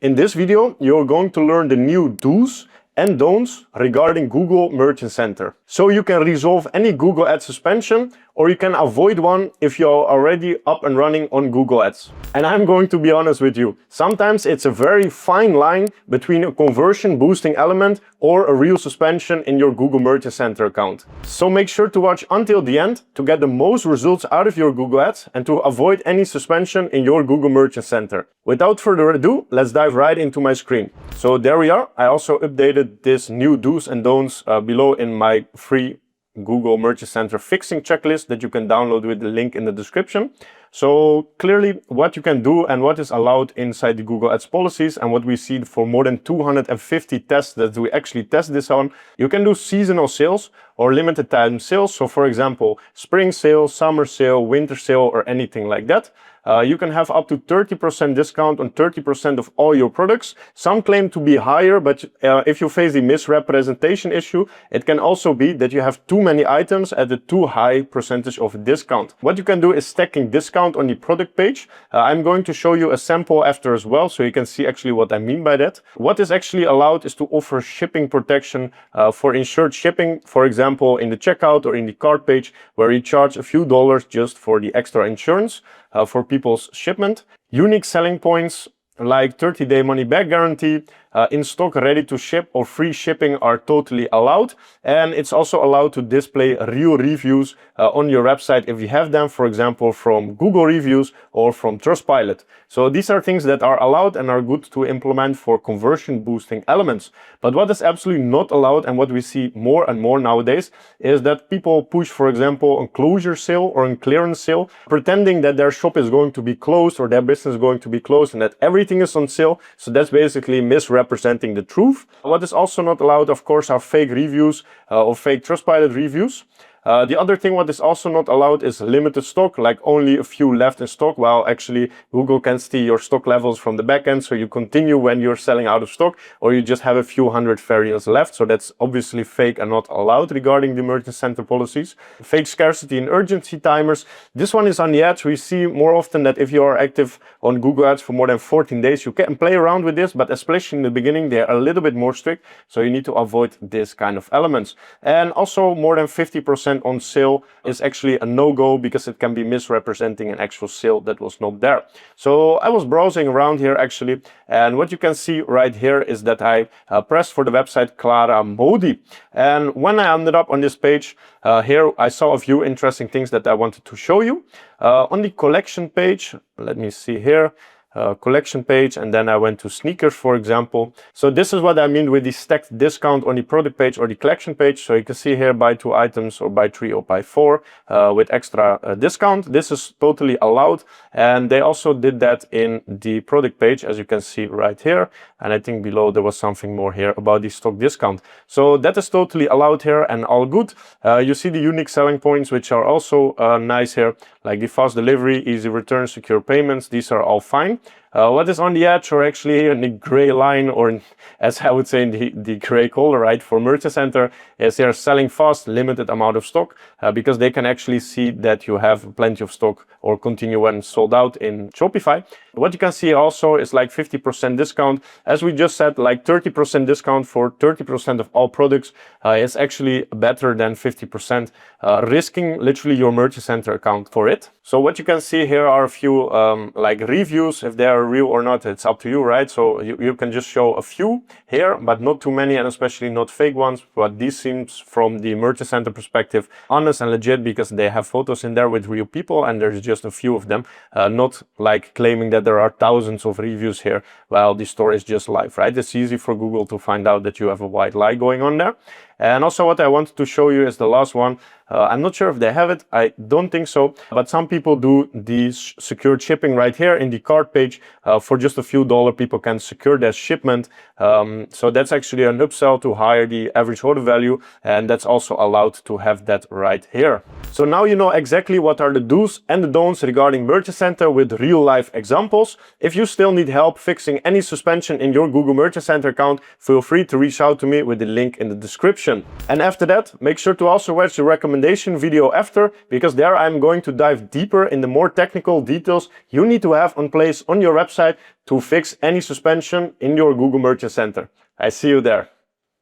In this video, you're going to learn the new do's and don'ts regarding Google Merchant Center. So you can resolve any Google Ads suspension, or you can avoid one if you're already up and running on Google Ads. And I'm going to be honest with you, sometimes it's a very fine line between a conversion boosting element or a real suspension in your Google Merchant Center account. So make sure to watch until the end to get the most results out of your Google Ads and to avoid any suspension in your Google Merchant Center. Without further ado, let's dive right into my screen. So there we are. I also updated this new do's and don'ts below in my free Google Merchant Center fixing checklist that you can download with the link in the description. So clearly what you can do and what is allowed inside the Google Ads policies, and what we see for more than 250 tests that we actually test this on, you can do seasonal sales or limited time sales. So for example, spring sale, summer sale, winter sale, or anything like that. You can have up to 30% discount on 30% of all your products. Some claim to be higher, but if you face the misrepresentation issue, it can also be that you have too many items at a too high percentage of discount. What you can do is stacking discount on the product page. I'm going to show you a sample after as well, so you can see actually what I mean by that. What is actually allowed is to offer shipping protection for insured shipping, for example, in the checkout or in the cart page, where you charge a few dollars just for the extra insurance for people's shipment. Unique selling points like 30-day money-back guarantee, in stock, ready to ship, or free shipping are totally allowed. And it's also allowed to display real reviews on your website if you have them, for example, from Google reviews or from Trustpilot. So these are things that are allowed and are good to implement for conversion boosting elements. But what is absolutely not allowed, and what we see more and more nowadays, is that people push, for example, a closure sale or a clearance sale, pretending that their shop is going to be closed or their business is going to be closed and that everything is on sale. So that's basically misrepresenting the truth. What is also not allowed, of course, are fake reviews or fake Trustpilot reviews. The other thing what is also not allowed is limited stock, like only a few left in stock, while actually Google can see your stock levels from the backend, so you continue when you're selling out of stock, or you just have a few hundred variants left. So that's obviously fake and not allowed regarding the Merchant Center policies. Fake scarcity and urgency timers. This one is on the edge. We see more often that if you are active on Google Ads for more than 14 days, you can play around with this, but especially in the beginning, they're a little bit more strict. So you need to avoid this kind of elements. And also more than 50% on sale is actually a no-go, because it can be misrepresenting an actual sale that was not there. So I was browsing around here actually, and what you can see right here is that I pressed for the website Clara Modi, and when I ended up on this page here, I saw a few interesting things that I wanted to show you. On the collection page, let me see here, collection page, and then I went to sneakers, for example. So this is what I mean with the stacked discount on the product page or the collection page. So you can see here, buy 2 items or buy 3 or buy 4 with extra discount. This is totally allowed, and they also did that in the product page, as you can see right here. And I think below there was something more here about the stock discount. So that is totally allowed here and all good. You see the unique selling points, which are also nice here, like the fast delivery, easy returns, secure payments. These are all fine. What is on the edge, or actually in the gray line, or as I would say in the gray color, right, for Merchant Center, is they're selling fast, limited amount of stock, because they can actually see that you have plenty of stock or continue when sold out in Shopify. What you can see also is like 50% discount. As we just said, like 30% discount for 30% of all products is actually better than 50%, risking literally your Merchant Center account for it. So what you can see here are a few like reviews. If they are real or not, it's up to you, right? So you can just show a few here, but not too many, and especially not fake ones. But these seems from the Merchant Center perspective honest and legit, because they have photos in there with real people, and there's just a few of them, not like claiming that there are thousands of reviews here while the store is just live, right? It's easy for Google to find out that you have a white lie going on there. And also what I wanted to show you is the last one. I'm not sure if they have it. I don't think so. But some people do the secured shipping right here in the cart page. For just a few dollars, people can secure their shipment. So that's actually an upsell to higher the average order value. And that's also allowed to have that right here. So now you know exactly what are the do's and the don'ts regarding Merchant Center with real life examples. If you still need help fixing any suspension in your Google Merchant Center account, feel free to reach out to me with the link in the description. description. And after that, make sure to also watch the recommendation video after, because there I'm going to dive deeper in the more technical details you need to have in place on your website to fix any suspension in your Google Merchant Center. I see you there.